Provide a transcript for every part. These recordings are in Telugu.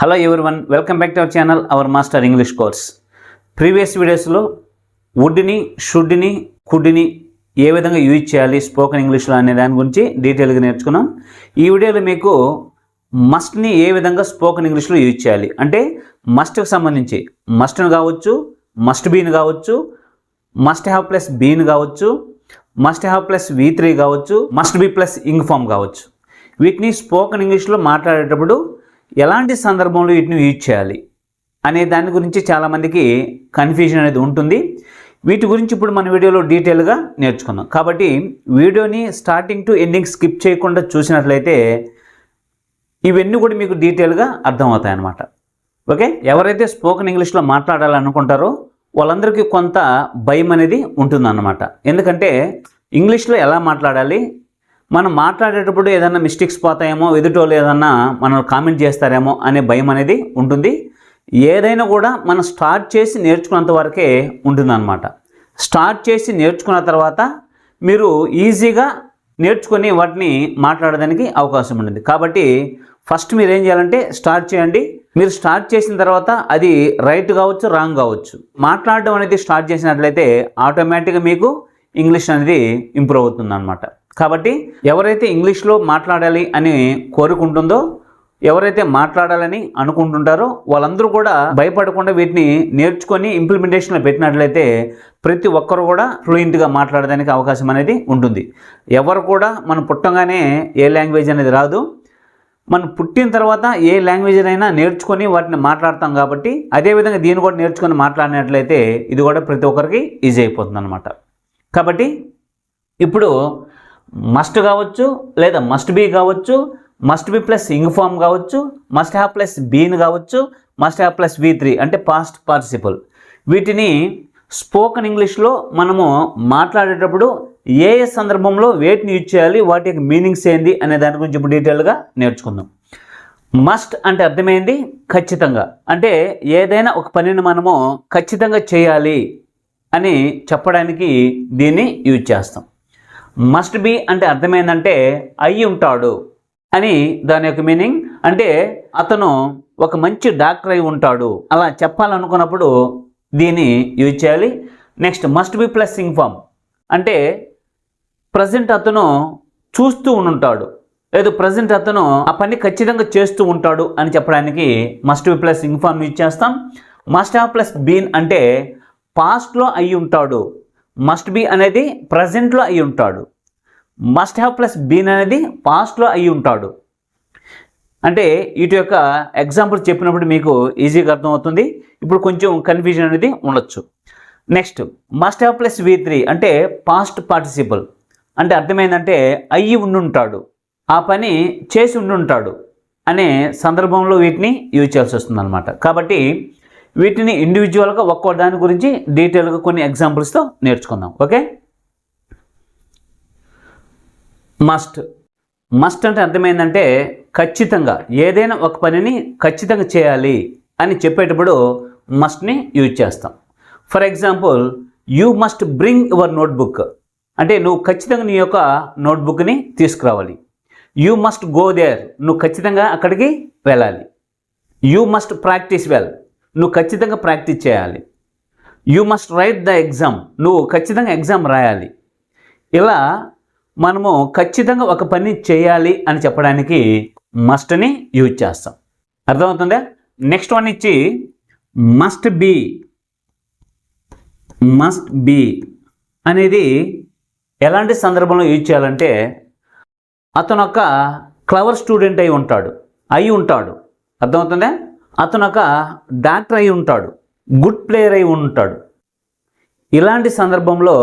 Hello everyone, welcome back to our channel our master English course. Previous వీడియోస్లో వుడ్ని, షుడ్ని, కుడ్ని ఏ విధంగా యూజ్ చేయాలి స్పోకెన్ ఇంగ్లీష్లో అనే దాని గురించి డీటెయిల్గా నేర్చుకున్నాం. ఈ వీడియోలో మీకు మస్ట్ని ఏ విధంగా స్పోకెన్ ఇంగ్లీష్లో యూజ్ చేయాలి అంటే మస్ట్కి సంబంధించి మస్ట్ని కావచ్చు, మస్ట్ బీని కావచ్చు, మస్ట్ హ్యావ్ ప్లస్ బీని కావచ్చు, మస్ట్ హ్యావ్ ప్లస్ V3 కావచ్చు, must be plus ing form కావచ్చు. వీటిని స్పోకెన్ ఇంగ్లీష్లో మాట్లాడేటప్పుడు ఎలాంటి సందర్భంలో వీటిని యూజ్ చేయాలి అనే దాని గురించి చాలామందికి కన్ఫ్యూజన్ అనేది ఉంటుంది. వీటి గురించి ఇప్పుడు మన వీడియోలో డీటెయిల్గా నేర్చుకుందాం. కాబట్టి వీడియోని స్టార్టింగ్ టు ఎండింగ్ స్కిప్ చేయకుండా చూసినట్లయితే ఇవన్నీ కూడా మీకు డీటెయిల్గా అర్థమవుతాయి అన్నమాట. ఓకే, ఎవరైతే స్పోకెన్ ఇంగ్లీష్లో మాట్లాడాలనుకుంటారో వాళ్ళందరికీ కొంత భయం అనేది ఉంటుందన్నమాట. ఎందుకంటే ఇంగ్లీష్లో ఎలా మాట్లాడాలి, మనం మాట్లాడేటప్పుడు ఏదైనా మిస్టేక్స్ పోతాయేమో, ఎదుటోళ్ళు ఏదన్నా మనం కామెంట్ చేస్తారేమో అనే భయం అనేది ఉంటుంది. ఏదైనా కూడా మనం స్టార్ట్ చేసి నేర్చుకున్నంత వరకే ఉంటుందన్నమాట. స్టార్ట్ చేసి నేర్చుకున్న తర్వాత మీరు ఈజీగా నేర్చుకొని వాటిని మాట్లాడడానికి అవకాశం ఉంటుంది. కాబట్టి ఫస్ట్ మీరు ఏం చేయాలంటే స్టార్ట్ చేయండి. మీరు స్టార్ట్ చేసిన తర్వాత అది రైట్ కావచ్చు, రాంగ్ కావచ్చు, మాట్లాడడం అనేది స్టార్ట్ చేసినట్లయితే ఆటోమేటిక్గా మీకు ఇంగ్లీష్ అనేది ఇంప్రూవ్ అవుతుంది అన్నమాట. కాబట్టి ఎవరైతే ఇంగ్లీష్లో మాట్లాడాలి అని కోరుకుంటుందో, ఎవరైతే మాట్లాడాలని అనుకుంటుంటారో వాళ్ళందరూ కూడా భయపడకుండా వీటిని నేర్చుకొని ఇంప్లిమెంటేషన్లో పెట్టినట్లయితే ప్రతి ఒక్కరు కూడా ఫ్లూయెంట్గా మాట్లాడడానికి అవకాశం అనేది ఉంటుంది. ఎవరు కూడా మనం పుట్టంగానే ఏ లాంగ్వేజ్ అనేది రాదు. మనం పుట్టిన తర్వాత ఏ లాంగ్వేజ్ అయినా నేర్చుకొని వాటిని మాట్లాడతాం. కాబట్టి అదేవిధంగా దీన్ని కూడా నేర్చుకొని మాట్లాడినట్లయితే ఇది కూడా ప్రతి ఒక్కరికి ఈజీ అయిపోతుంది అనమాట. కాబట్టి ఇప్పుడు మస్ట్ కావచ్చు, లేదా మస్ట్ బీ కావచ్చు, must be plus ing form కావచ్చు, మస్ట్ హ్యావ్ ప్లస్ బీన్ కావచ్చు, మస్ట్ హ్యావ్ ప్లస్ V3 అంటే పాస్ట్ పార్టిసిపల్. వీటిని స్పోకెన్ ఇంగ్లీష్లో మనము మాట్లాడేటప్పుడు ఏ ఏ సందర్భంలో వేటిని యూజ్ చేయాలి, వాటి యొక్క మీనింగ్స్ ఏంది అనే దాని గురించి ఇప్పుడు డీటెయిల్గా నేర్చుకుందాం. మస్ట్ అంటే అర్థమైంది ఖచ్చితంగా, అంటే ఏదైనా ఒక పనిని మనము ఖచ్చితంగా చేయాలి అని చెప్పడానికి దీన్ని యూజ్ చేస్తాం. మస్ట్ బీ అంటే అర్థమైందంటే అయి ఉంటాడు అని దాని యొక్క మీనింగ్. అంటే అతను ఒక మంచి డాక్టర్ అయి ఉంటాడు అలా చెప్పాలనుకున్నప్పుడు దీన్ని యూజ్ చేయాలి. Next must be plus ing form అంటే ప్రజెంట్ అతను చూస్తూ ఉంటాడు, లేదు ప్రజెంట్ అతను ఆ పని ఖచ్చితంగా చేస్తూ ఉంటాడు అని చెప్పడానికి must be plus ing form use చేస్తాం. మస్ట్ హ్యావ్ ప్లస్ బీన్ అంటే పాస్ట్లో అయి ఉంటాడు. మస్ట్ బీ అనేది ప్రజెంట్లో అయి ఉంటాడు. మస్ట్ హ్యావ్ ప్లస్ బీన్ అనేది పాస్ట్లో అయి ఉంటాడు. అంటే వీటి యొక్క ఎగ్జాంపుల్ చెప్పినప్పుడు మీకు ఈజీగా అర్థమవుతుంది. ఇప్పుడు కొంచెం కన్ఫ్యూజన్ అనేది ఉండొచ్చు. Next must have plus V3 అంటే పాస్ట్ పార్టిసిపల్ అంటే అర్థమైందంటే అయ్యి ఉండుంటాడు, ఆ పని చేసి ఉండుంటాడు అనే సందర్భంలో వీటిని యూజ్ చేయాల్సి వస్తుంది అనమాట. కాబట్టి వీటిని ఇండివిజువల్గా ఒక్కో దాని గురించి డీటెయిల్గా కొన్ని ఎగ్జాంపుల్స్తో నేర్చుకుందాం. ఓకే, మస్ట్ అంటే అర్థమైందంటే ఖచ్చితంగా ఏదైనా ఒక పనిని ఖచ్చితంగా చేయాలి అని చెప్పేటప్పుడు మస్ట్ని యూజ్ చేస్తాం. For example, you must bring your notebook అంటే నువ్వు ఖచ్చితంగా నీ యొక్క నోట్బుక్ని తీసుకురావాలి. యూ మస్ట్ గో దేర్ నువ్వు ఖచ్చితంగా అక్కడికి వెళ్ళాలి. యూ మస్ట్ ప్రాక్టీస్ వెల్ నువ్వు ఖచ్చితంగా ప్రాక్టీస్ చేయాలి. You must right the exam నువ్వు ఖచ్చితంగా ఎగ్జామ్ రాయాలి. ఇలా మనము ఖచ్చితంగా ఒక పని చేయాలి అని చెప్పడానికి మస్ట్ని యూజ్ చేస్తాం. అర్థమవుతుందా? నెక్స్ట్ వన్ ఇచ్చి మస్ట్ బీ అనేది ఎలాంటి సందర్భంలో యూజ్ చేయాలంటే అతను ఒక క్లవర్ స్టూడెంట్ అయి ఉంటాడు. అర్థమవుతుందా? అతను ఒక డాక్టర్ అయి ఉంటాడు, గుడ్ ప్లేయర్ అయి ఉంటాడు. ఇలాంటి సందర్భంలో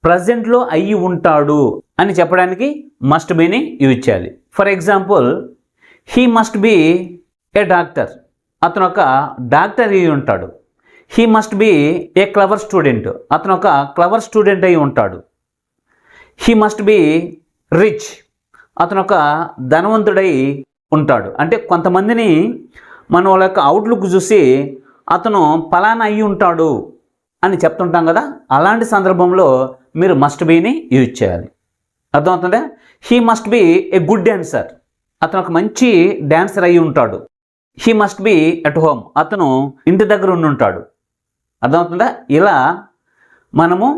ప్రజెంట్లో అయ్యి ఉంటాడు అని చెప్పడానికి మస్ట్ బీని యూజ్ చేయాలి. For example, he must be a doctor అతను ఒక డాక్టర్ అయి ఉంటాడు. He must be a clever student అతను ఒక క్లవర్ స్టూడెంట్ అయి ఉంటాడు. హీ మస్ట్ బీ రిచ్ అతను ఒక ధనవంతుడై ఉంటాడు. అంటే కొంతమందిని మన వాళ్ళ యొక్క అవుట్లుక్ చూసి అతను పలానా అయి ఉంటాడు అని చెప్తుంటాం కదా, అలాంటి సందర్భంలో మీరు మస్ట్ బీని యూజ్ చేయాలి. అర్థమవుతుందా? He must be a good dancer అతను ఒక మంచి డాన్సర్ అయి ఉంటాడు. He must be at home, అతను ఇంటి దగ్గర ఉండుంటాడు. అర్థమవుతుందా? ఇలా మనము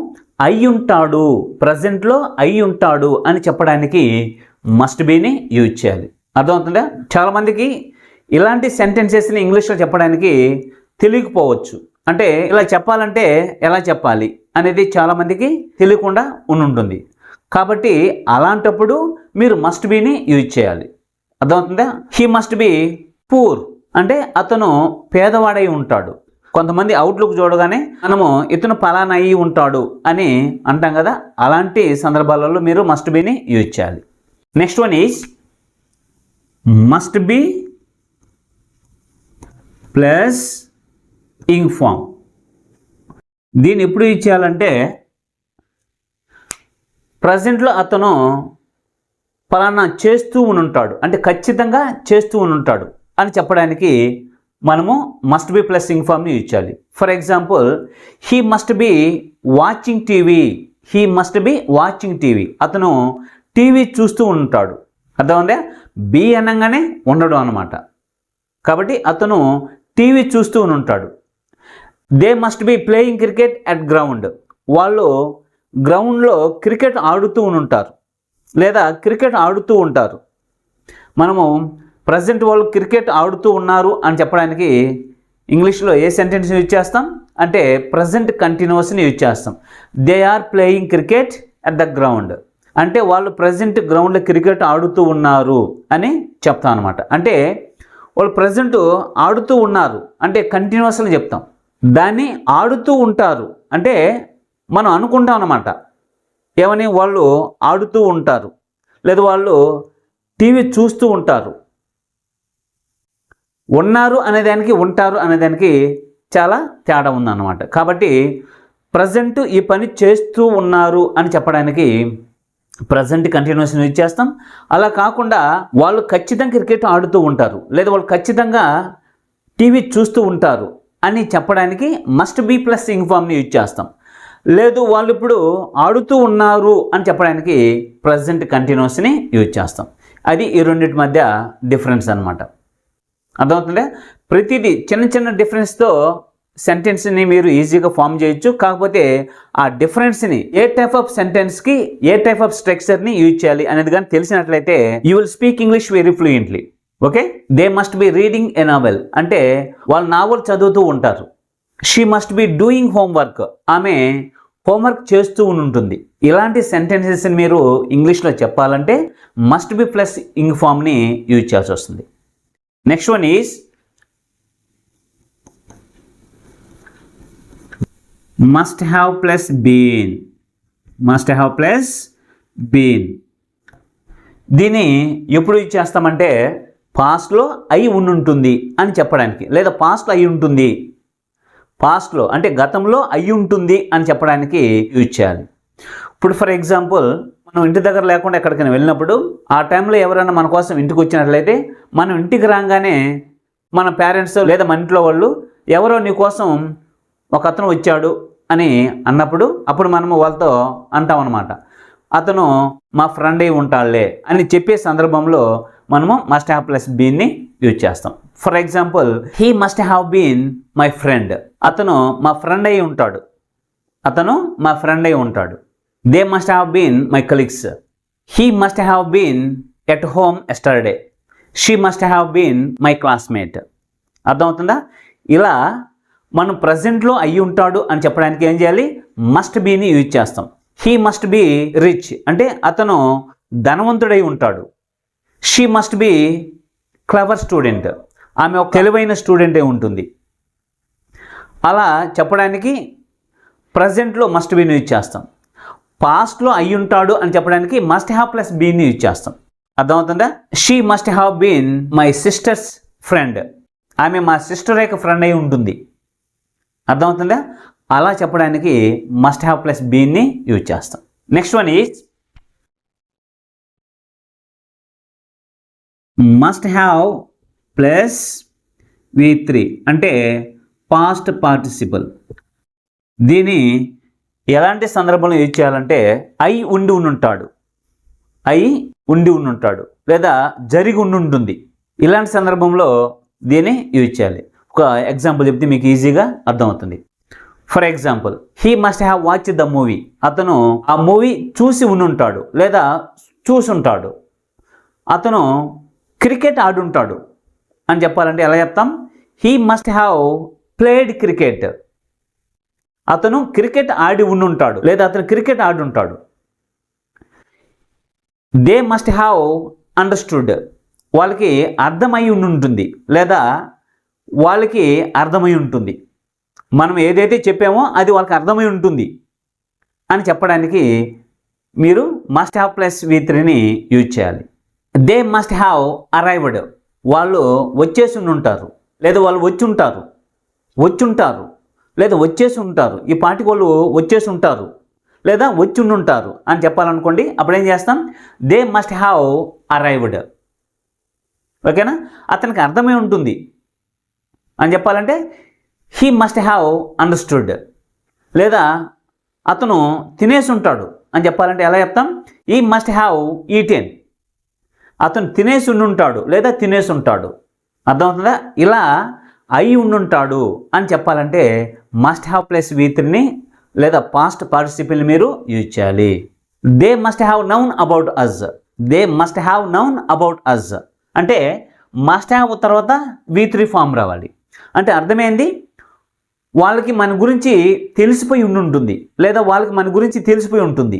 అయి ఉంటాడు, ప్రజెంట్లో అయి ఉంటాడు అని చెప్పడానికి మస్ట్ బీని యూజ్ చేయాలి. అర్థమవుతుందా? చాలామందికి ఇలాంటి సెంటెన్సెస్ని ఇంగ్లీష్లో చెప్పడానికి తెలియకపోవచ్చు. అంటే ఇలా చెప్పాలంటే ఎలా చెప్పాలి అనేది చాలామందికి తెలియకుండా ఉంటుంది. కాబట్టి అలాంటప్పుడు మీరు మస్ట్ బీని యూజ్ చేయాలి. అర్థమవుతుందా? హీ మస్ట్ బి పూర్ అంటే అతను పేదవాడై ఉంటాడు. కొంతమంది అవుట్లుక్ చూడగానే మనము ఇతను పలానా అయి ఉంటాడు అని అంటాం కదా, అలాంటి సందర్భాలలో మీరు మస్ట్ బీని యూజ్ చేయాలి. Next one is must be plus ing form. దీన్ని ఎప్పుడు యూజ్ చేయాలంటే ప్రజెంట్లో అతను పలానా చేస్తూ ఉంటాడు అంటే ఖచ్చితంగా చేస్తూ ఉంటాడు అని చెప్పడానికి మనము మస్ట్ బి ప్లస్ ఇంగ్ ఫామ్ని యూజ్ చేయాలి. For example, he must be watching TV. He must be watching TV, అతను టీవీ చూస్తూ ఉంటాడు. అర్థమైందా? బి అనగానే ఉండడం అనమాట. కాబట్టి అతను టీవీ చూస్తూ ఉంటాడు. They must be playing cricket at ground. వాళ్ళు గ్రౌండ్లో క్రికెట్ ఆడుతూ ఉంటారు లేదా క్రికెట్ ఆడుతూ ఉంటారు. మనము ప్రజెంట్ వాళ్ళు క్రికెట్ ఆడుతూ ఉన్నారు అని చెప్పడానికి ఇంగ్లీష్లో ఏ సెంటెన్స్ యూజ్ చేస్తాం అంటే ప్రజెంట్ కంటిన్యూస్ని యూజ్ చేస్తాం. They are playing cricket at the ground అంటే వాళ్ళు ప్రజెంట్ గ్రౌండ్లో క్రికెట్ ఆడుతూ ఉన్నారు అని చెప్తాం అనమాట. అంటే వాళ్ళు ప్రజెంట్ ఆడుతూ ఉన్నారు అంటే కంటిన్యూస్ అని చెప్తాం. దాన్ని ఆడుతూ ఉంటారు అంటే మనం అనుకుంటాం అన్నమాట. ఏమని? వాళ్ళు ఆడుతూ ఉంటారు లేదా వాళ్ళు టీవీ చూస్తూ ఉంటారు. ఉన్నారు అనేదానికి ఉంటారు అనేదానికి చాలా తేడా ఉందన్నమాట. కాబట్టి ప్రజెంట్ ఈ పని చేస్తూ ఉన్నారు అని చెప్పడానికి ప్రజెంట్ కంటిన్యూస్ యూజ్ చేస్తాం. అలా కాకుండా వాళ్ళు ఖచ్చితంగా క్రికెట్ ఆడుతూ ఉంటారు లేదా వాళ్ళు ఖచ్చితంగా టీవీ చూస్తూ ఉంటారు అని చెప్పడానికి మస్ట్ బి ప్లస్ ఇంగ్ ఫామ్ని యూజ్ చేస్తాం. లేదు వాళ్ళు ఇప్పుడు ఆడుతూ ఉన్నారు అని చెప్పడానికి ప్రజెంట్ కంటిన్యూస్ని యూజ్ చేస్తాం. అది ఈ రెండింటి మధ్య డిఫరెన్స్ అనమాట. అర్థమవుతుందా? ప్రతిదీ చిన్న చిన్న డిఫరెన్స్తో సెంటెన్స్ని మీరు ఈజీగా ఫామ్ చేయొచ్చు. కాకపోతే ఆ డిఫరెన్స్ని ఏ టైప్ ఆఫ్ సెంటెన్స్కి ఏ టైప్ ఆఫ్ స్ట్రక్చర్ని యూజ్ చేయాలి అనేది కానీ తెలిసినట్లయితే you will speak English very fluently. Okay, they must be reading a novel అంటే వాళ్ళు నావెల్ చదువుతూ ఉంటారు. She must be doing homework, ఆమె హోంవర్క్ చేస్తూ ఉంటుంది. ఇలాంటి సెంటెన్సెస్ని మీరు ఇంగ్లీష్లో చెప్పాలంటే మస్ట్ బి ప్లస్ ఇంగ్ ఫామ్ని యూజ్ చేయాల్సి వస్తుంది. Next one is must have plus been. Must have plus been దీన్ని ఎప్పుడు యూజ్ చేస్తామంటే పాస్ట్లో అయి ఉంటుంది అని చెప్పడానికి లేదా పాస్ట్లో అయి ఉంటుంది, పాస్ట్లో అంటే గతంలో అయి ఉంటుంది అని చెప్పడానికి యూజ్ చేయాలి. ఇప్పుడు ఫర్ ఎగ్జాంపుల్ మనం ఇంటి దగ్గర లేకుండా ఎక్కడికైనా వెళ్ళినప్పుడు ఆ టైంలో ఎవరైనా మన కోసం ఇంటికి వచ్చినట్లయితే మనం ఇంటికి రాగానే మన పేరెంట్స్ లేదా మన ఇంట్లో వాళ్ళు ఎవరో నీ కోసం ఒక అతను వచ్చాడు అని అన్నప్పుడు అప్పుడు మనము వాళ్ళతో అంటాం అన్నమాట, అతను మా ఫ్రెండ్ అయి ఉంటాడులే అని చెప్పే సందర్భంలో మనము మస్ట్ హ్యావ్ ప్లస్ బీన్ని యూజ్ చేస్తాం. For example, he must have been my friend, అతను మా ఫ్రెండ్ అయి ఉంటాడు. అతను మా ఫ్రెండ్ అయి ఉంటాడు. They must have been my colleagues. He must have been at home yesterday. She must have been my classmate. అర్థమవుతుందా? ఇలా మనం ప్రజెంట్లో అయి ఉంటాడు అని చెప్పడానికి ఏం చేయాలి? మస్ట్ బీని యూజ్ చేస్తాం. హీ మస్ట్ బీ రిచ్ అంటే అతను ధనవంతుడై ఉంటాడు. She must be clever student, ఆమె ఒక తెలివైన స్టూడెంట్ అయి ఉంటుంది. అలా చెప్పడానికి ప్రజెంట్లో మస్ట్ బీని యూజ్ చేస్తాం. పాస్ట్లో అయి ఉంటాడు అని చెప్పడానికి మస్ట్ హ్యావ్ ప్లస్ బీని యూజ్ చేస్తాం. అర్థమవుతుందా? She must have been my sister's friend, ఆమె మా సిస్టర్ యొక్క ఫ్రెండ్ అయి ఉంటుంది. అర్థమవుతుందా? అలా చెప్పడానికి మస్ట్ హ్యావ్ ప్లస్ బీని యూజ్ చేస్తాం. Next one is must have plus V3 అంటే పాస్ట్ పార్టిసిపల్. దీన్ని ఎలాంటి సందర్భంలో యూజ్ చేయాలంటే అయి ఉండి ఉంటాడు, అయి ఉండి ఉంటాడు లేదా జరిగి ఉంటుంది. ఇలాంటి సందర్భంలో దీన్ని యూజ్ చేయాలి. ఒక ఎగ్జాంపుల్ చెప్తే మీకు ఈజీగా అర్థమవుతుంది. For example, he must have watch the movie. అతను ఆ మూవీ చూసి ఉండుంటాడు లేదా చూసుంటాడు. అతను క్రికెట్ ఆడుంటాడు అని చెప్పాలంటే ఎలా చెప్తాం? He must have played cricket. అతను క్రికెట్ ఆడి ఉండుంటాడు లేదా అతను క్రికెట్ ఆడుంటాడు. They must have understood. వాళ్ళకి అర్థమై ఉంటుంది లేదా వాళ్ళకి అర్థమై ఉంటుంది. మనం ఏదైతే చెప్పామో అది వాళ్ళకి అర్థమై ఉంటుంది అని చెప్పడానికి మీరు మస్ట్ హ్యావ్ ప్లస్ V3ని యూజ్ చేయాలి. They must have arrived. వాళ్ళు వచ్చేసి ఉంటారు లేదా వాళ్ళు వచ్చుంటారు లేదా వచ్చేసి ఉంటారు. ఈ పాటికి వాళ్ళు వచ్చేసి ఉంటారు లేదా వచ్చి ఉంటారు అని చెప్పాలనుకోండి. అప్పుడు ఏం చేస్తాం? They must have arrived. ఓకేనా? అతనికి అర్థమై ఉంటుంది అని చెప్పాలంటే హీ మస్ట్ హ్యావ్ అండర్స్టూడ్. లేదా అతను తినేసి ఉంటాడు అని చెప్పాలంటే ఎలా చెప్తాం? He must have eaten. అతను తినేసి ఉంటాడు లేదా తినేసి ఉంటాడు. అర్థమవుతుందా? ఇలా అయి ఉండుంటాడు అని చెప్పాలంటే మస్ట్ హ్యావ్ ప్లస్ V3ని లేదా పాస్ట్ పార్టిసిపల్ని మీరు యూజ్ చేయాలి. They must have known about us. They must have known about us అంటే మస్ట్ హ్యావ్ తర్వాత V3 ఫామ్ రావాలి. అంటే అర్థమైంది, వాళ్ళకి మన గురించి తెలిసిపోయి ఉంటుంది లేదా వాళ్ళకి మన గురించి తెలిసిపోయి ఉంటుంది.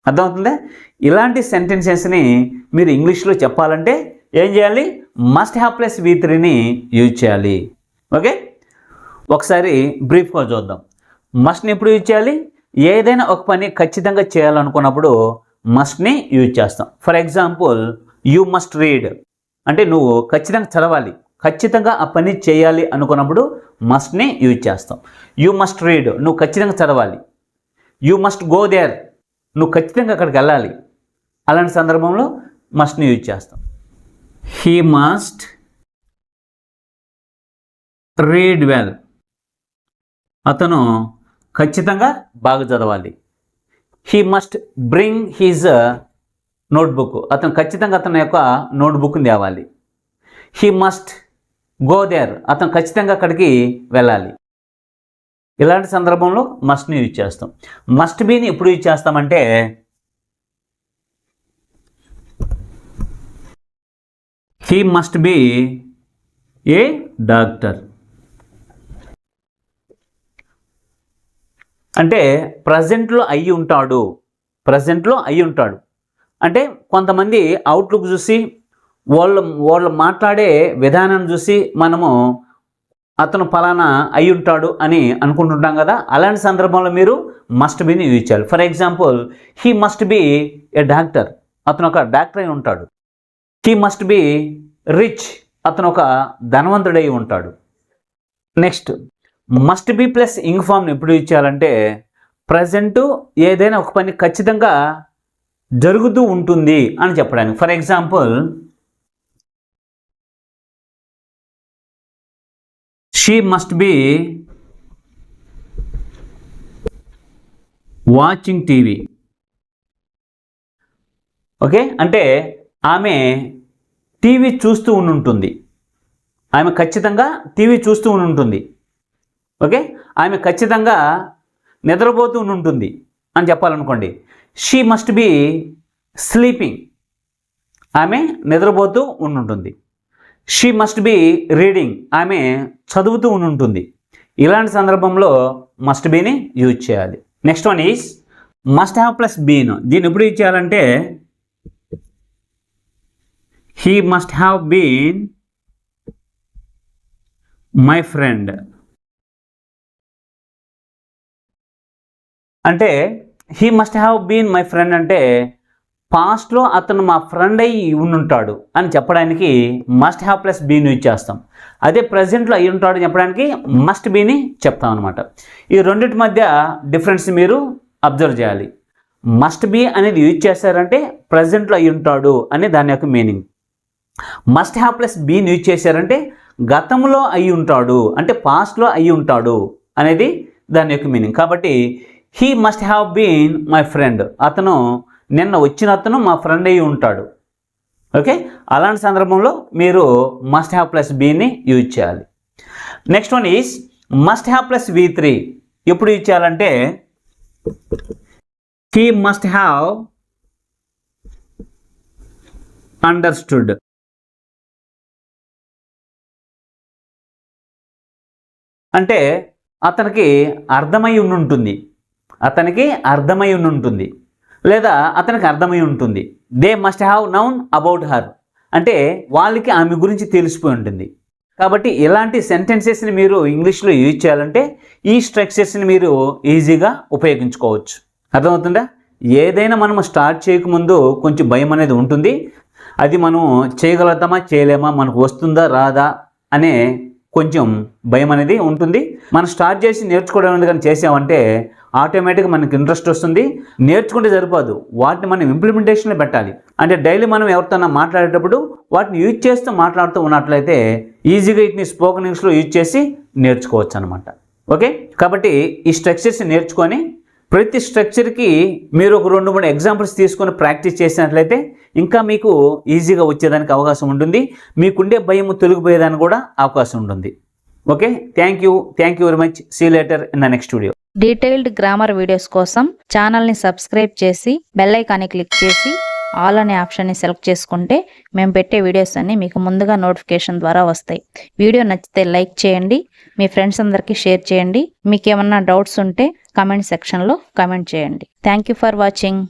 అర్థమవుతుందా? ఇలాంటి సెంటెన్సెస్ని మీరు ఇంగ్లీష్లో చెప్పాలంటే ఏం చేయాలి? మస్ట్ హ్యావ్ ప్లస్ V3ని యూజ్ చేయాలి. ఓకే, ఒకసారి బ్రీఫ్గా చూద్దాం. మస్ట్ని ఎప్పుడు యూజ్ చేయాలి? ఏదైనా ఒక పని ఖచ్చితంగా చేయాలనుకున్నప్పుడు మస్ట్ని యూజ్ చేస్తాం. For example, you must read అంటే నువ్వు ఖచ్చితంగా చదవాలి, ఖచ్చితంగా ఆ పని చేయాలి అనుకున్నప్పుడు మస్ట్ని యూజ్ చేస్తాం. యూ మస్ట్ రీడ్, నువ్వు ఖచ్చితంగా చదవాలి. యూ మస్ట్ గో దేర్, నువ్వు ఖచ్చితంగా అక్కడికి వెళ్ళాలి. అలాంటి సందర్భంలో మస్ట్ని యూజ్ చేస్తాం. హీ మస్ట్ రీడ్ వెల్, అతను ఖచ్చితంగా బాగా చదవాలి. He must bring his notebook, అతను ఖచ్చితంగా అతని యొక్క నోట్బుక్ని తేవాలి. హీ మస్ట్ గో దేర్, అతను ఖచ్చితంగా అక్కడికి వెళ్ళాలి. ఇలాంటి సందర్భంలో మస్ట్ని యూజ్ చేస్తాం. మస్ట్ బీని ఎప్పుడు యూజ్ చేస్తామంటే he must be a doctor అంటే ప్రజెంట్లో అయి ఉంటాడు, ప్రజెంట్లో అయి ఉంటాడు అంటే కొంతమంది అవుట్లుక్ చూసి వాళ్ళు మాట్లాడే విధానం చూసి మనము అతను ఫలానా అయి ఉంటాడు అని అనుకుంటుంటాం కదా. అలాంటి సందర్భంలో మీరు మస్ట్ బీని యూజ్ చేయాలి. For example, he must be a doctor, అతను ఒక డాక్టర్ అయి ఉంటాడు. హీ మస్ట్ బీ రిచ్, అతను ఒక ధనవంతుడై ఉంటాడు. Next, must be plus ing ఫామ్ని ఎప్పుడు యూజ్ చేయాలంటే ప్రజెంట్ ఏదైనా ఒక పని ఖచ్చితంగా జరుగుతూ ఉంటుంది అని చెప్పడానికి. For example, she must be watching TV. Okay, అంటే ఆమె టీవీ చూస్తూ ఉంటుంది, ఆమె ఖచ్చితంగా టీవీ చూస్తూ ఉంటుంది. ఓకే, ఆమె ఖచ్చితంగా నిద్రపోతూ ఉంటుంది అని చెప్పాలనుకోండి. షీ మస్ట్ బీ స్లీపింగ్, ఆమె నిద్రపోతూ ఉంటుంది. షీ మస్ట్ బీ రీడింగ్, ఆమె చదువుతూ ఉంటుంది. ఇలాంటి సందర్భంలో మస్ట్ బీని యూజ్ చేయాలి. Next one is must have plus been. దీన్ని ఎప్పుడు యూజ్ చేయాలంటే he must have been my friend అంటే he must have been my friend అంటే పాస్ట్లో అతను మా ఫ్రెండ్ అయ్యి ఉంటాడు అని చెప్పడానికి మస్ట్ హ్యావ్ ప్లస్ బీని యూజ్ చేస్తాం. అదే ప్రజెంట్లో అయ్యి ఉంటాడు చెప్పడానికి మస్ట్ బీని చెప్తాం అనమాట. ఈ రెండింటి మధ్య డిఫరెన్స్ మీరు అబ్జర్వ్ చేయాలి. మస్ట్ బీ అనేది యూజ్ చేశారంటే ప్రజెంట్లో అయ్యి ఉంటాడు అని దాని యొక్క మీనింగ్. మస్ట్ హ్యావ్ ప్లస్ బీని యూజ్ చేశారంటే గతంలో అయ్యి ఉంటాడు అంటే పాస్ట్లో అయ్యి ఉంటాడు అనేది దాని యొక్క మీనింగ్. కాబట్టి he must have been my friend, అతను నిన్న వచ్చిన అతను మా ఫ్రెండ్ అయ్యి ఉంటాడు ఓకే, అలాంటి సందర్భంలో మీరు మస్ట్ హ్యావ్ ప్లస్ బీని యూజ్ చేయాలి. Next one is must have plus V3. ఎప్పుడు యూజ్ చేయాలంటే హీ మస్ట్ హ్యావ్ అండర్స్టూడ్. అంటే అతనికి అర్థమై ఉంటుంది, అతనికి అర్థమై ఉంటుంది, లేదా అతనికి అర్థమై ఉంటుంది. They must have known about her. అంటే వాళ్ళకి ఆమె గురించి తెలిసిపోయి ఉంటుంది. కాబట్టి ఇలాంటి సెంటెన్సెస్ని మీరు ఇంగ్లీష్లో యూజ్ చేయాలంటే ఈ స్ట్రక్చర్స్ని మీరు ఈజీగా ఉపయోగించుకోవచ్చు. అర్థమవుతుందా? ఏదైనా మనం స్టార్ట్ చేయకముందు కొంచెం భయం అనేది ఉంటుంది. అది మనం చేయగలుగుతామా చేయలేమా, మనకు వస్తుందా రాదా అనే కొంచెం భయం అనేది ఉంటుంది. మనం స్టార్ట్ చేసి నేర్చుకోవడం కానీ చేసామంటే ఆటోమేటిక్గా మనకి ఇంట్రెస్ట్ వస్తుంది. నేర్చుకుంటే సరిపోదు, వాటిని మనం ఇంప్లిమెంటేషన్లో పెట్టాలి. అంటే డైలీ మనం ఎవరితోనా మాట్లాడేటప్పుడు వాటిని యూజ్ చేస్తూ మాట్లాడుతూ ఉన్నట్లయితే ఈజీగా వీటిని స్పోకెన్ ఇంగ్లీష్లో యూజ్ చేసి నేర్చుకోవచ్చు అనమాట. ఓకే, కాబట్టి ఈ స్ట్రక్చర్స్ నేర్చుకొని ప్రతి స్ట్రక్చర్కి మీరు ఒక 2-3 ఎగ్జాంపుల్స్ తీసుకొని ప్రాక్టీస్ చేసినట్లయితే ఇంకా మీకు ఈజీగా వచ్చేదానికి అవకాశం ఉంటుంది. మీకుండే భయం తొలగిపోయేదానికి కూడా అవకాశం ఉంటుంది. Okay, thank you very much. See later in the next video. Detailed grammar videos కోసం ఛానల్ని సబ్స్క్రైబ్ చేసి బెల్ ఐకాన్ని క్లిక్ చేసి ఆల్ అనే ఆప్షన్ని సెలెక్ట్ చేసుకుంటే మేము పెట్టే వీడియోస్ అన్నీ మీకు ముందుగా నోటిఫికేషన్ ద్వారా వస్తాయి. వీడియో నచ్చితే లైక్ చేయండి, మీ ఫ్రెండ్స్ అందరికీ షేర్ చేయండి. మీకు ఏమన్నా డౌట్స్ ఉంటే కామెంట్ సెక్షన్లో కామెంట్ చేయండి. Thank you for watching.